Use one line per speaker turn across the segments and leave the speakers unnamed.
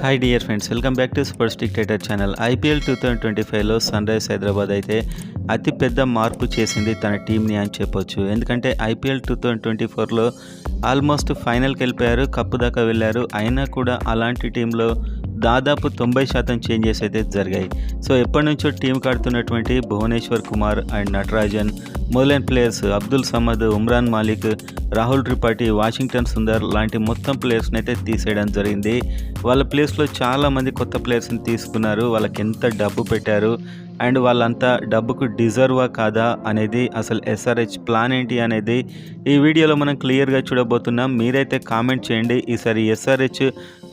Hi dear friends, welcome back to sports dictator channel. IPL 2025లో Sun Rise Hyderabad అయితే అతి పెద్ద మార్పు చేసింది తన టీంని అని చెప్పొచ్చు. ఎందుకంటే ఐపీఎల్ 2024లో ఆల్మోస్ట్ ఫైనల్కి వెళ్ళిపోయారు, కప్పు దాకా వెళ్ళారు. అయినా కూడా అలాంటి టీంలో దాదాపు 90% చేంజెస్ అయితే జరిగాయి. సో ఎప్పటి నుంచో టీం కడుతున్నటువంటి భువనేశ్వర్ కుమార్ అండ్ నటరాజన్ మొదలైన ప్లేయర్స్, అబ్దుల్ సమద్, ఉమ్రాన్ మాలిక్, రాహుల్ త్రిపాఠి, వాషింగ్టన్ సుందర్ లాంటి మొత్తం ప్లేయర్స్ని అయితే తీసేయడం జరిగింది. వాళ్ళ ప్లేస్లో చాలామంది కొత్త ప్లేయర్స్ని తీసుకున్నారు. వాళ్ళకి ఎంత డబ్బు పెట్టారు అండ్ వాళ్ళంతా డబ్బుకు డిజర్వా కాదా అనేది, అసలు ఎస్ఆర్హెచ్ ప్లాన్ ఏంటి అనేది ఈ వీడియోలో మనం క్లియర్గా చూడబోతున్నాం. మీరైతే కామెంట్ చేయండి, ఈసారి ఎస్ఆర్హెచ్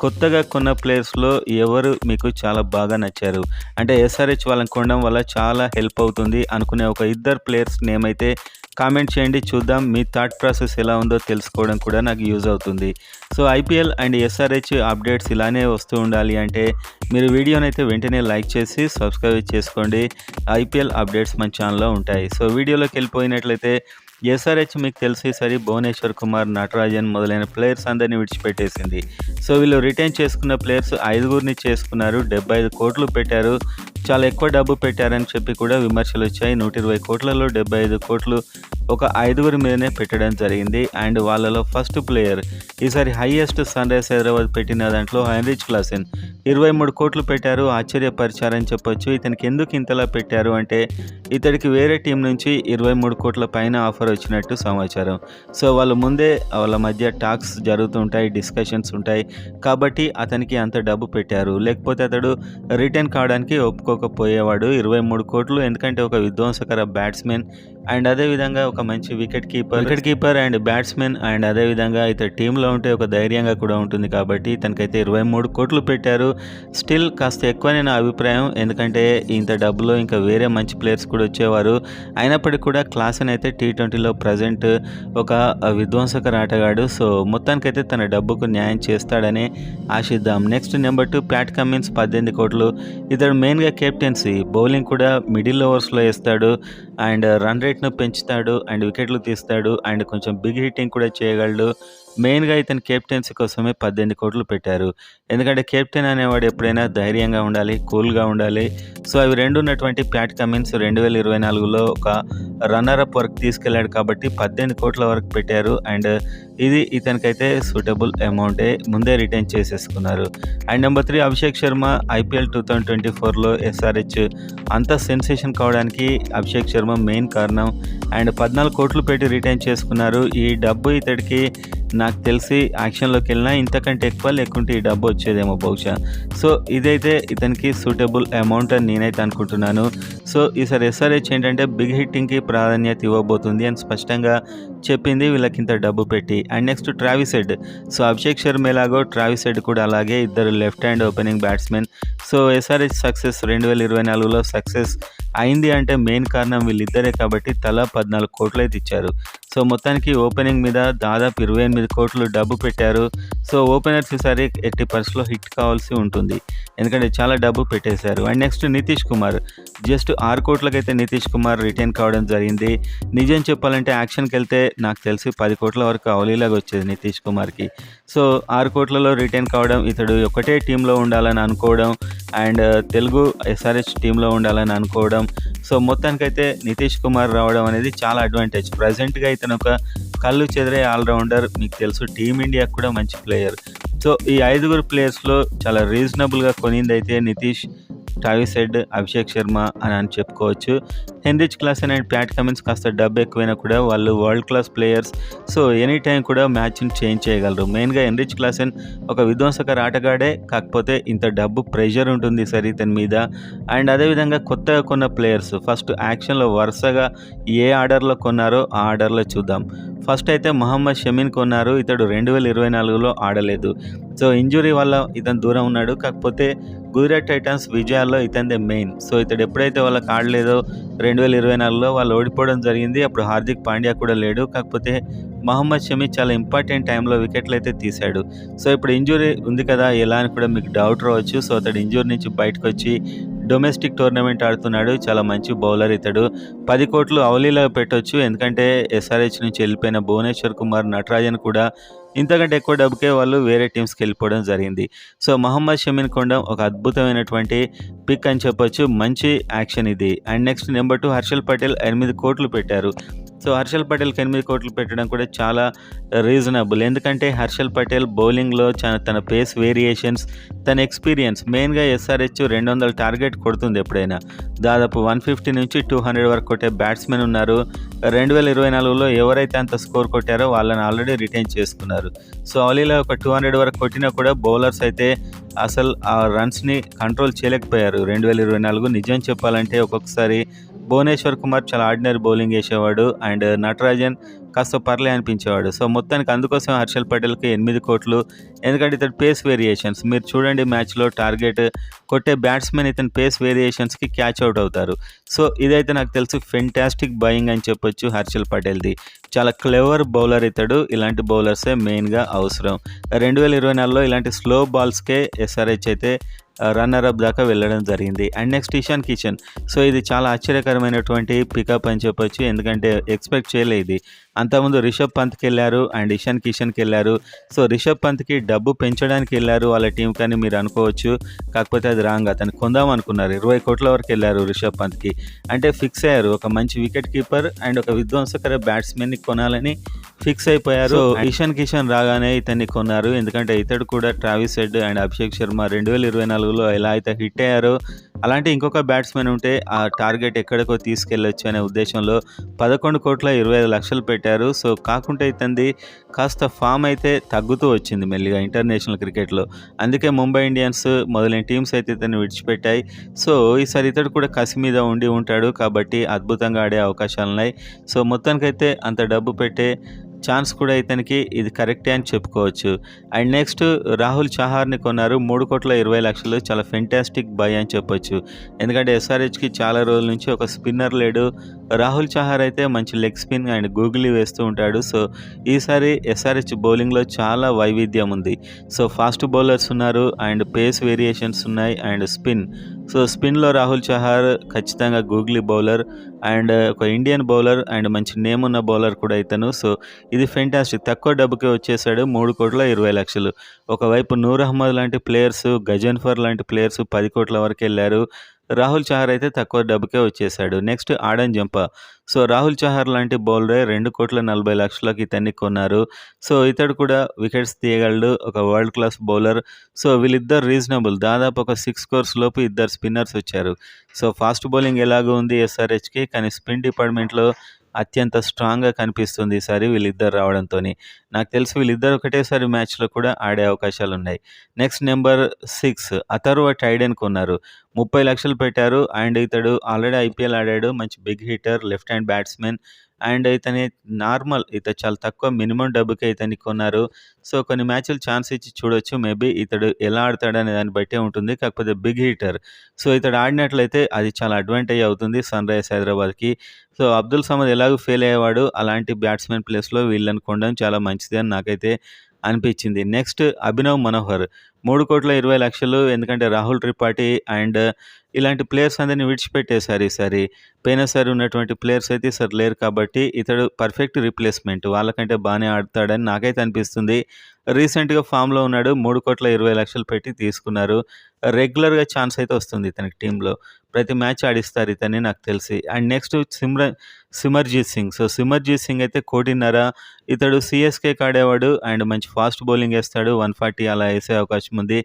కొత్తగా కొన్న ప్లేయర్స్లో ఎవరు మీకు చాలా బాగా నచ్చారు, అంటే ఎస్ఆర్హెచ్ వాళ్ళని కొనడం వల్ల చాలా హెల్ప్ అవుతుంది అనుకునే ఒక ఇద్దరు ప్లేయర్స్ నేమ్ అయితే కామెంట్ చేయండి. చూద్దాం మీ థాట్ ప్రాసెస్ ఎలా ఉందో తెలుసుకోవడం కూడా నాకు యూజ్ అవుతుంది. So IPL and SRH updates ఇలానే వస్తూ ఉండాలి అంటే మీరు వీడియోని అయితే వెంటనే లైక్ చేసి సబ్స్క్రైబ్ చేసుకోండి. ఐపీఎల్ అప్డేట్స్ మన ఛానల్లో ఉంటాయి. సో వీడియోలోకి వెళ్ళిపోయినట్లయితే ఎస్ఆర్హెచ్ మీకు తెలిసేసరి భువనేశ్వర్ కుమార్, నటరాజన్ మొదలైన ప్లేయర్స్ అందరినీ విడిచిపెట్టేసింది. సో వీళ్ళు రిటైన్ చేసుకున్న ప్లేయర్స్ 5గురిని చేసుకున్నారు. 75 కోట్లు పెట్టారు, చాలా ఎక్కువ డబ్బు పెట్టారని చెప్పి కూడా విమర్శలు వచ్చాయి. 120 కోట్లలో 75 కోట్లు ఒక 5గురి మీదనే పెట్టడం జరిగింది. అండ్ వాళ్ళలో ఫస్ట్ ప్లేయర్ ఈసారి హైయెస్ట్ సన్ రైజ్ హైదరాబాద్ పెట్టిన దాంట్లో హెన్రిచ్ క్లాసెన్ 23 కోట్లు పెట్టారు. ఆశ్చర్యపరిచారని చెప్పొచ్చు. ఇతనికి ఎందుకు ఇంతలా పెట్టారు అంటే ఇతడికి వేరే టీం నుంచి 23 కోట్ల పైన ఆఫర్ వచ్చినట్టు సమాచారం. సో వాళ్ళు ముందే వాళ్ళ మధ్య టాక్స్ జరుగుతుంటాయి, డిస్కషన్స్ ఉంటాయి, కాబట్టి అతనికి అంత డబ్బు పెట్టారు. లేకపోతే అతడు రిటర్న్ కావడానికి ఒప్పుకోకపోయేవాడు. 23 కోట్లు, ఎందుకంటే ఒక విధ్వంసకర బ్యాట్స్మెన్ అండ్ అదేవిధంగా ఒక మంచి wicket keeper and batsmen, and అదేవిధంగా ఇతను టీంలో ఉంటే ఒక ధైర్యంగా కూడా ఉంటుంది. కాబట్టి తనకైతే 23 కోట్లు పెట్టారు. స్టిల్ కాస్త ఎక్కువనే నా అభిప్రాయం, ఎందుకంటే ఇంత డబ్బులో ఇంకా వేరే మంచి ప్లేయర్స్ కూడా వచ్చేవారు. అయినప్పటికీ కూడా క్లాసెన్ అయితే T20లో ప్రజెంట్ ఒక విధ్వంసకర ఆటగాడు. సో మొత్తానికైతే తన డబ్బుకు న్యాయం చేస్తాడని ఆశిద్దాం. నెక్స్ట్ నెంబర్ 2 ప్యాట్ కమిన్స్ 18 కోట్లు. ఇతడు మెయిన్గా కెప్టెన్సీ, బౌలింగ్ కూడా మిడిల్ ఓవర్స్లో వేస్తాడు అండ్ రన్ రేట్ను పెంచుతాడు అండ్ వికెట్లు తీస్తాడు అండ్ కొంచెం బిగ్ హిట్టింగ్ కూడా చేయగలడు. మెయిన్గా ఇతని కెప్టెన్సీ కోసమే 18 కోట్లు పెట్టారు. ఎందుకంటే కెప్టెన్ అనేవాడు ఎప్పుడైనా ధైర్యంగా ఉండాలి, కూల్గా ఉండాలి. సో అవి రెండు ఉన్నటువంటి ప్యాట్ కమిన్స్ 2024లో ఒక రన్నరప్ వరకు తీసుకెళ్లాడు కాబట్టి 18 కోట్ల వరకు పెట్టారు. అండ్ ఇది ఇతనికైతే సూటబుల్ అమౌంటే, ముందే రిటైన్ చేసేసుకున్నారు. And number 3 Abhishek Sharma. IPL 2024లో ఎస్ఆర్హెచ్ అంత సెన్సేషన్ కావడానికి అభిషేక్ శర్మ మెయిన్ కారణం. అండ్ 14 కోట్లు పెట్టి రిటైన్ చేసుకున్నారు. ఈ డబ్బు ఇతడికి నాకు తెలిసి యాక్షన్లోకి వెళ్ళినా ఇంతకంటే ఎక్కువ లేకుంటే ఈ డబ్బు వచ్చేదేమో బహుశా. సో ఇదైతే ఇతనికి సూటబుల్ అమౌంట్ అని నేనైతే అనుకుంటున్నాను. సో ఈసారి ఎస్ఆర్హెచ్ ఏంటంటే బిగ్ హిట్టింగ్కి ప్రాధాన్యత ఇవ్వబోతుంది అని స్పష్టంగా చెప్పింది వీళ్ళకి ఇంత డబ్బు పెట్టి. And next Travis Head. So Abhishek Sharma ఎలాగో ట్రావిస్ హెడ్ కూడా అలాగే, ఇద్దరు left hand opening batsmen. So SRH success 2024లో సక్సెస్ అయింది అంటే మెయిన్ కారణం వీళ్ళిద్దరే కాబట్టి తలా 14 కోట్లు అయితే ఇచ్చారు. సో మొత్తానికి ఓపెనింగ్ మీద దాదాపు 28 కోట్లు డబ్బు పెట్టారు. సో ఓపెనర్స్ ఈసారి ఎట్టి పరిస్థితుల్లో హిట్ కావాల్సి ఉంటుంది, ఎందుకంటే చాలా డబ్బు పెట్టేశారు. And next Nitish Kumar. Just 6 కోట్లకైతే నితీష్ కుమార్ రిటైన్ కావడం జరిగింది. నిజం చెప్పాలంటే యాక్షన్కి వెళ్తే నాకు తెలిసి 10 కోట్ల వరకు అవలీలాగా వచ్చేది నితీష్ కుమార్కి. సో 6 కోట్లలో రిటైన్ కావడం, ఇతడు ఒకటే టీంలో ఉండాలని అనుకోవడం అండ్ తెలుగు ఎస్ఆర్హెచ్ టీంలో ఉండాలని అనుకోవడం. సో మొత్తానికైతే నితీష్ కుమార్ రావడం అనేది చాలా అడ్వాంటేజ్. ప్రజెంట్గా ఇతను ఒక కళ్ళు చెదిరే ఆల్రౌండర్, మీకు తెలుసు టీమిండియా కూడా మంచి ప్లేయర్. సో ఈ 5గురు ప్లేయర్స్లో చాలా రీజనబుల్గా కొనింది అయితే నితీష్, ట్రావిస్ హెడ్, అభిషేక్ శర్మ అని చెప్పుకోవచ్చు. Heinrich Klaasen and Pat Cummins కాస్త డబ్బు ఎక్కువైనా కూడా వాళ్ళు world class players. So any time కూడా మ్యాచ్ని చేంజ్ చేయగలరు. మెయిన్గా హెన్రిచ్ క్లాసెన్ ఒక విధ్వంసకర ఆటగాడే, కాకపోతే ఇంత డబ్బు ప్రెషర్ ఉంటుంది సరే ఇతని మీద. అండ్ అదేవిధంగా కొత్తగా కొన్న ప్లేయర్స్ ఫస్ట్ యాక్షన్లో వరుసగా ఏ ఆర్డర్లో కొన్నారో ఆ ఆర్డర్లో చూద్దాం. ఫస్ట్ అయితే మొహమ్మద్ షమీన్ కొన్నారు. ఇతడు 2024లో ఆడలేదు. సో ఇంజురీ వల్ల ఇతను దూరం ఉన్నాడు. కాకపోతే గుజరాత్ టైటన్స్ విజయాల్లో ఇతనిదే మెయిన్. సో ఇతడు ఎప్పుడైతే వాళ్ళకి ఆడలేదో 2024లో వాళ్ళు ఓడిపోవడం జరిగింది. అప్పుడు హార్దిక్ పాండ్యా కూడా లేడు. కాకపోతే మొహమ్మద్ షమీ చాలా ఇంపార్టెంట్ టైంలో వికెట్లు అయితే తీశాడు. సో ఇప్పుడు ఇంజురీ ఉంది కదా ఎలా అని కూడా మీకు డౌట్ రావచ్చు. సో అతడు ఇంజురీ నుంచి బయటకు వచ్చి డొమెస్టిక్ టోర్నమెంట్ ఆడుతున్నాడు. చాలా మంచి బౌలర్ ఇతడు. 10 కోట్లు అవలీలో పెట్టొచ్చు. ఎందుకంటే ఎస్ఆర్హెచ్ నుంచి వెళ్ళిపోయిన భువనేశ్వర్ కుమార్, నటరాజన్ కూడా ఇంతకంటే ఎక్కువ డబ్బుకే వాళ్ళు వేరే టీమ్స్కి వెళ్ళిపోవడం జరిగింది. సో మహమ్మద్ షమీన్ కొండం ఒక అద్భుతమైనటువంటి పిక్ అని చెప్పొచ్చు. మంచి యాక్షన్ ఇది. And next number 2 Harshal Patel 8 కోట్లు పెట్టారు. సో హర్షల్ పటేల్కి 8 కోట్లు పెట్టడం కూడా చాలా రీజనబుల్. ఎందుకంటే హర్షల్ పటేల్ బౌలింగ్లో తన పేస్ వేరియేషన్స్, తన ఎక్స్పీరియన్స్, మెయిన్గా ఎస్ఆర్హెచ్ 200 టార్గెట్ కొడుతుంది ఎప్పుడైనా. దాదాపు 150 నుంచి 200 వరకు కొట్టే బ్యాట్స్మెన్ ఉన్నారు. 2024లో ఎవరైతే అంత స్కోర్ కొట్టారో వాళ్ళని ఆల్రెడీ రిటైన్ చేసుకున్నారు. సో అవలీలో ఒక 200 వరకు కొట్టినా కూడా బౌలర్స్ అయితే అసలు ఆ రన్స్ని కంట్రోల్ చేయలేకపోయారు 2024. నిజం చెప్పాలంటే ఒక్కొక్కసారి భువనేశ్వర్ కుమార్ చాలా ఆర్డినరీ బౌలింగ్ వేసేవాడు అండ్ నటరాజన్ కాస్త పర్లే అనిపించేవాడు. సో మొత్తానికి అందుకోసం హర్షల్ పటేల్కి 8 కోట్లు. ఎందుకంటే ఇతని పేస్ వేరియేషన్స్ మీరు చూడండి, మ్యాచ్లో టార్గెట్ కొట్టే బ్యాట్స్మెన్ ఇతని పేస్ వేరియేషన్స్కి క్యాచ్ అవుట్ అవుతారు. సో ఇదైతే నాకు తెలుసు ఫెంటాస్టిక్ బయింగ్ అని చెప్పొచ్చు హర్షల్ పటేల్ది. చాలా క్లెవర్ బౌలర్ ఇతడు. ఇలాంటి బౌలర్సే మెయిన్గా అవసరం. 2024లో ఇలాంటి స్లో బాల్స్కే ఎస్ఆర్హెచ్ అయితే రన్నర్ అప్ దాకా వెళ్ళడం జరిగింది. And next Ishan Kishan. So ఇది చాలా ఆశ్చర్యకరమైనటువంటి పికప్ అని చెప్పొచ్చు. ఎందుకంటే ఎక్స్పెక్ట్ చేయలేదు ఇది. అంతకుముందు రిషబ్ పంత్కి వెళ్ళారు అండ్ ఇషాన్ కిషన్కి వెళ్ళారు. సో రిషబ్ పంత్కి డబ్బు పెంచడానికి వెళ్ళారు వాళ్ళ టీం కానీ మీరు అనుకోవచ్చు. కాకపోతే అది రాంగ్. అతను కొందాం అనుకున్నారు. 20 కోట్ల వరకు వెళ్ళారు రిషబ్ పంత్కి. అంటే ఫిక్స్ అయ్యారు ఒక మంచి వికెట్ కీపర్ అండ్ ఒక విధ్వంసకర బ్యాట్స్మెన్ని కొనాలని ఫిక్స్ అయిపోయారు. సో ఇషాన్ కిషన్ రాగానే ఇతన్ని కొన్నారు. ఎందుకంటే ఇతడు కూడా Travis Head and Abhishek Sharma 2024లో ఎలా అయితే హిట్ అయ్యారో అలాంటి ఇంకొక బ్యాట్స్మెన్ ఉంటే ఆ టార్గెట్ ఎక్కడికో తీసుకెళ్ళొచ్చు అనే ఉద్దేశంలో 11,25,00,000 పెట్టారు. సో కాకుంటే ఇతంది కాస్త ఫామ్ అయితే తగ్గుతూ వచ్చింది మెల్లిగా ఇంటర్నేషనల్ క్రికెట్లో. అందుకే ముంబై ఇండియన్స్ మొదలైన టీమ్స్ అయితే ఇతన్ని విడిచిపెట్టాయి. సో ఈసారి ఇతడు కూడా కసి మీద ఉండి ఉంటాడు కాబట్టి అద్భుతంగా ఆడే అవకాశాలు ఉన్నాయి. సో మొత్తానికైతే అంత డబ్బు పెట్టే ఛాన్స్ కూడా ఇతనికి ఇది కరెక్టే అని చెప్పుకోవచ్చు. అండ్ నెక్స్ట్ రాహుల్ చహార్ని కొన్నారు 3,20,00,000. చాలా ఫెంటాస్టిక్ బై అని చెప్పొచ్చు. ఎందుకంటే ఎస్ఆర్హెచ్కి చాలా రోజుల నుంచి ఒక స్పిన్నర్ లేడు. రాహుల్ చహార్ అయితే మంచి లెగ్ స్పిన్ అండ్ గూగులీ వేస్తూ ఉంటాడు. సో ఈసారి ఎస్ఆర్హెచ్ బౌలింగ్లో చాలా వైవిధ్యం ఉంది. సో ఫాస్ట్ బౌలర్స్ ఉన్నారు అండ్ పేస్ వేరియేషన్స్ ఉన్నాయి అండ్ స్పిన్. సో స్పిన్లో రాహుల్ చహార్ ఖచ్చితంగా గూగ్లీ బౌలర్ అండ్ ఒక ఇండియన్ బౌలర్ అండ్ మంచి నేమ్ ఉన్న బౌలర్ కూడా ఇతను. సో ఇది ఫెంటాస్టిక్. తక్కువ డబ్బుకే వచ్చేసాడు 3,20,00,000. ఒకవైపు నూర్ అహ్మద్ లాంటి ప్లేయర్స్, గజన్ఫర్ లాంటి ప్లేయర్స్ 10 కోట్ల వరకు వెళ్ళారు. రాహుల్ చహార్ అయితే తక్కువ డబ్బుకే వచ్చేసాడు. Next add-on Zampa. So Rahul Chahar లాంటి బౌలరే 2,40,00,000కి ఇతన్ని కొన్నారు. సో ఇతడు కూడా వికెట్స్ తీయగలడు, ఒక వరల్డ్ క్లాస్ బౌలర్. సో వీళ్ళిద్దరు రీజనబుల్. దాదాపు ఒక 6 కోర్స్ లోపు ఇద్దరు స్పిన్నర్స్ వచ్చారు. సో ఫాస్ట్ బౌలింగ్ ఎలాగో ఉంది ఎస్ఆర్హెచ్కి, కానీ స్పిన్ డిపార్ట్మెంట్లో అత్యంత స్ట్రాంగ్గా కనిపిస్తుంది ఈసారి వీళ్ళిద్దరు రావడంతో. నాకు తెలిసి వీళ్ళిద్దరు ఒకటేసారి మ్యాచ్లో కూడా ఆడే అవకాశాలు ఉన్నాయి. నెక్స్ట్ నెంబర్ 6 అథర్వ టైడెన్ కొన్నారు. 30,00,000 పెట్టారు అండ్ ఇతడు ఆల్రెడీ ఐపీఎల్ ఆడాడు. మంచి big hitter, left hand batsmen and ఇతని ఇతను చాలా తక్కువ మినిమం డబ్బుకే ఇతన్ని కొన్నారు. సో కొన్ని మ్యాచ్లు ఛాన్స్ ఇచ్చి చూడొచ్చు. మేబీ ఇతడు ఎలా ఆడతాడనే దాన్ని బట్టే ఉంటుంది. కాకపోతే బిగ్ హిట్టర్. సో ఇతడు ఆడినట్లయితే అది చాలా అడ్వాంటేజ్ అవుతుంది సన్ రైజర్స్ హైదరాబాద్కి. సో అబ్దుల్ సమద్ ఎలాగో ఫెయిల్ అయ్యేవాడు, అలాంటి బ్యాట్స్మెన్ ప్లేస్లో వీళ్ళని కొనడం చాలా మంచిది అని నాకైతే అనిపించింది. నెక్స్ట్ అభినవ్ మనోహర్ 3,20,00,000. ఎందుకంటే రాహుల్ త్రిపాఠి అండ్ ఇలాంటి ప్లేయర్స్ అందరినీ విడిచిపెట్టేశారు ఈసారి. పోయినసారి ఉన్నటువంటి ప్లేయర్స్ అయితే ఈసారి లేరు కాబట్టి ఇతడు పర్ఫెక్ట్ రీప్లేస్మెంట్. వాళ్ళకంటే బాగానే ఆడతాడని నాకైతే అనిపిస్తుంది. రీసెంట్గా ఫామ్లో ఉన్నాడు. 3,20,00,000 పెట్టి తీసుకున్నారు. రెగ్యులర్గా ఛాన్స్ అయితే వస్తుంది ఇతనికి టీంలో. ప్రతి మ్యాచ్ ఆడిస్తారు ఇతన్ని నాకు తెలిసి. And next Simarjeet Singh. So Simarjeet Singh అయితే 1,50,00,000. ఇతడు సిఎస్కేకి ఆడేవాడు అండ్ మంచి ఫాస్ట్ బౌలింగ్ వేస్తాడు. 140 అలా వేసే అవకాశం ఉంది.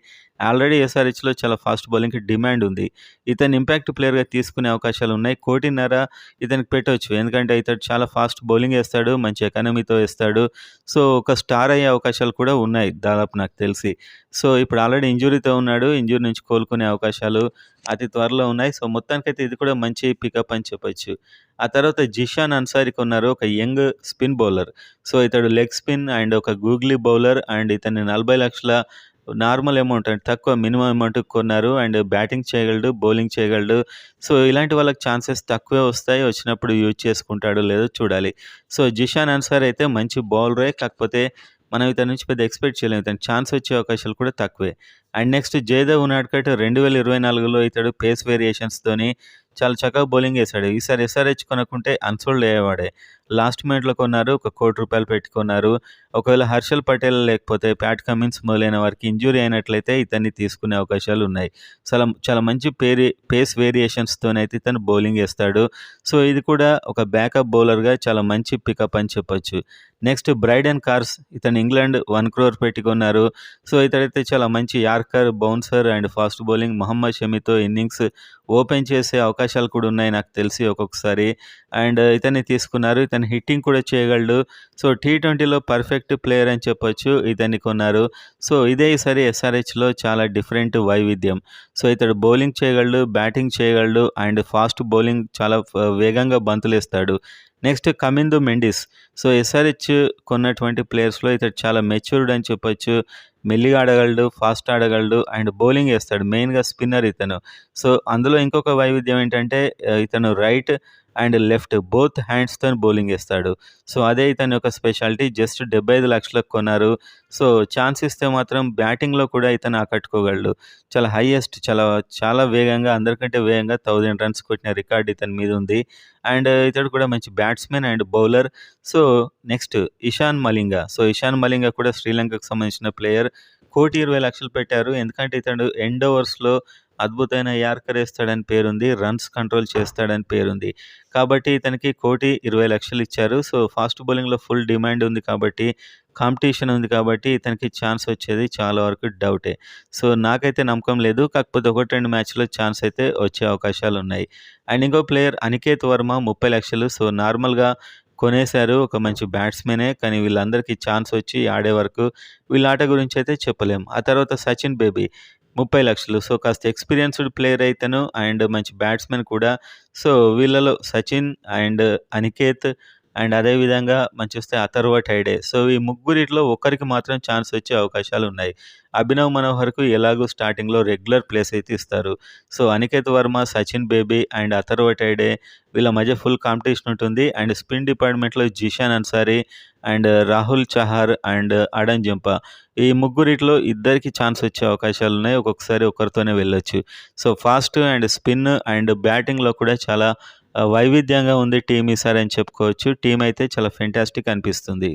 ఆల్రెడీ ఎస్ఆర్హెచ్లో చాలా ఫాస్ట్ బౌలింగ్కి డిమాండ్ ఉంది. ఇతను ఇంపాక్ట్ ప్లేయర్గా తీసుకునే అవకాశాలు ఉన్నాయి. 1,50,00,000 ఇతనికి పెట్టవచ్చు. ఎందుకంటే ఇతడు చాలా ఫాస్ట్ బౌలింగ్ వేస్తాడు, మంచి ఎకానమీతో వేస్తాడు. సో ఒక స్టార్ అయ్యే అవకాశాలు కూడా ఉన్నాయి దాదాపు నాకు తెలిసి. సో ఇప్పుడు ఆల్రెడీ ఇంజురీతో ఉన్నాడు. ఇంజురీ నుంచి కోలుకునే అవకాశాలు అతి త్వరలో ఉన్నాయి. సో మొత్తానికైతే ఇది కూడా మంచి పికప్ అని చెప్పొచ్చు. ఆ తర్వాత జిషాన్ అన్సారీ కొన్నారు, ఒక యంగ్ స్పిన్ బౌలర్. సో ఇతడు లెగ్ స్పిన్ అండ్ ఒక గూగ్లీ బౌలర్ అండ్ ఇతన్ని 40,00,000 నార్మల్ అమౌంట్ అంటే తక్కువ మినిమం అమౌంట్ కొన్నారు అండ్ బ్యాటింగ్ చేయగలడు, బౌలింగ్ చేయగలడు. సో ఇలాంటి వాళ్ళకి ఛాన్సెస్ తక్కువే వస్తాయి. వచ్చినప్పుడు యూజ్ చేసుకుంటాడో లేదో చూడాలి. సో జిషాన్ అన్సారీ అయితే మంచి బౌలరే, కాకపోతే మనం ఇతని నుంచి పెద్ద ఎక్స్‌పెక్ట్ చేయలేం. ఇతనికి ఛాన్స్ వచ్చే అవకాశాలు కూడా తక్కువే. అండ్ నెక్స్ట్ జయదేవ్ ఉన్నాడ్కట్ 2024లో ఇతడు పేస్ వేరియేషన్స్‌తోని చాలా చక్కగా బౌలింగ్ ఏసాడు. ఈసారి ఎస్ఆర్‌హెచ్ కొనకుంటే అన్‌సోల్డ్ అయ్యేవాడే. లాస్ట్ మినిట్‌లో కొన్నారు. ఒక రూ. 1,00,00,000 పెట్టి కొన్నారు. ఒకవేళ హర్షల్ పటేల్ లేకపోతే ప్యాట్ కమిన్స్ మొదలైన వారికి ఇంజ్యూరీ అయినట్లయితే ఇతన్ని తీసుకునే అవకాశాలున్నాయి. చాలా చాలా మంచి పేస్ వేరియేషన్స్‌తోనైతే ఇతను బౌలింగ్ ఏస్తాడు. సో, ఇది కూడా ఒక బ్యాకప్ బౌలర్‌గా చాలా మంచి పికప్ అని చెప్పొచ్చు. నెక్స్ట్ బ్రైడెన్ కార్స్ ఇతను ఇంగ్లాండ్ 1 క్రోర్ పెట్టి కొన్నారు. సో, ఇతడైతే చాలా మంచి yorker, bouncer and fast bowling Mohammed షమీతో ఇన్నింగ్స్ ఓపెన్ చేసే అవకాశాలు కూడా ఉన్నాయి నాకు తెలిసి ఒక్కొక్కసారి. అండ్ ఇతన్ని తీసుకున్నారు. ఇతను హిట్టింగ్ కూడా చేయగలడు. సో, టీ20లో పర్ఫెక్ట్ ప్లేయర్ అని చెప్పొచ్చు. ఇతన్ని కొన్నారు. సో, ఇదే ఈసారి ఎస్ఆర్‌హెచ్‌లో చాలా డిఫరెంట్ వైవిధ్యం. సో, ఇతడు బౌలింగ్ చేయగలడు, బ్యాటింగ్ చేయగలడు అండ్ ఫాస్ట్ బౌలింగ్ చాలా వేగంగా బంతులేస్తాడు. Next Kamindu Mendis. So, SRH కొన్నటువంటి ప్లేయర్స్‌లో ఇతడు చాలా మెచ్యూర్డ్ అని చెప్పొచ్చు. మెల్లిగా ఆడగలడు, ఫాస్ట్ ఆడగలడు అండ్ బౌలింగ్ ఏస్తాడు. మెయిన్‌గా స్పిన్నర్ ఇతను. సో, అందులో ఇంకొక వైవిధ్యం ఏంటంటే ఇతను రైట్ అండ్ లెఫ్ట్ బోత్ హ్యాండ్స్‌తోని బౌలింగ్ ఏస్తాడు. సో, అదే ఇతని యొక్క స్పెషాలిటీ. జస్ట్ 75,00,000కి కొన్నారు. సో, ఛాన్స్ ఇస్తే మాత్రం బ్యాటింగ్‌లో కూడా ఇతను ఆకట్టుకోగలడు. చాలా హైయెస్ట్ చాలా వేగంగా అందరికంటే వేగంగా 1000 రన్స్ కొట్టిన రికార్డ్ ఇతని మీద ఉంది. అండ్ ఇతడు కూడా మంచి batsmen and bowler. So, next Ishan Malinga. So, Ishan Malinga కూడా శ్రీలంకకు సంబంధించిన ప్లేయర్. 1,20,00,000 పెట్టారు. ఎందుకంటే ఇతడు ఎండ్ ఓవర్స్‌లో అద్భుతమైన యార్కర్ ఏస్తాడని పేరుంది. రన్స్ కంట్రోల్ చేస్తాడని పేరుంది. కాబట్టి ఇతనికి 1,20,00,000 ఇచ్చారు. సో, ఫాస్ట్ బౌలింగ్‌లో ఫుల్ డిమాండ్ ఉంది కాబట్టి, కాంపిటీషన్ ఉంది కాబట్టి ఇతనికి ఛాన్స్ వచ్చేది చాలా వరకు డౌటే. సో, నాకైతే నమ్మకం లేదు. కాకపోతే 1, 2 మ్యాచ్‌లో ఛాన్స్ అయితే వచ్చే అవకాశాలున్నాయి. అండ్ ఇంకో ప్లేయర్ అనికేత్ వర్మ 30,00,000. సో, నార్మల్‌గా కొనేశారు. ఒక మంచి బ్యాట్స్‌మెనే. కానీ వీళ్ళందరికీ ఛాన్స్ వచ్చి ఆడే వరకు వీళ్ళ ఆట గురించి అయితే చెప్పలేం. ఆ తర్వాత సచిన్ బేబీ 30,00,000. సో, కాస్త ఎక్స్‌పీరియన్స్‌డ్ ప్లేయర్ ఇతను అండ్ మంచి బ్యాట్స్‌మెన్ కూడా. సో, వీళ్ళలో సచిన్ అండ్ అనికేత్ అండ్ అదేవిధంగా మనం చూస్తే అథర్వ టైడే. సో, ఈ ముగ్గురిట్లో ఒకరికి మాత్రం ఛాన్స్ వచ్చే అవకాశాలున్నాయి. అభినవ్ మనోహర్‌కు ఎలాగో స్టార్టింగ్‌లో రెగ్యులర్ ప్లేస్ అయితే ఇస్తారు. సో, అనికేత్ వర్మ, సచిన్ బేబీ అండ్ అథర్వ టైడే వీళ్ళ మధ్య ఫుల్ కాంపిటీషన్ ఉంటుంది. అండ్ స్పిన్ డిపార్ట్మెంట్‌లో Zeeshan Ansari and Rahul Chahar and Adam Zampa. ఈ ముగ్గురిట్లో ఇద్దరికి ఛాన్స్ వచ్చే అవకాశాలున్నాయి. ఒక్కొక్కసారి ఒకరితోనే వెళ్ళొచ్చు. So, fast and spin and బ్యాటింగ్‌లో కూడా చాలా వైవిధ్యంగా ఉంది టీమ్ ఈసారి అని చెప్పుకోవచ్చు. టీమ్ అయితే చాలా ఫెంటాస్టిక్ అనిపిస్తుంది.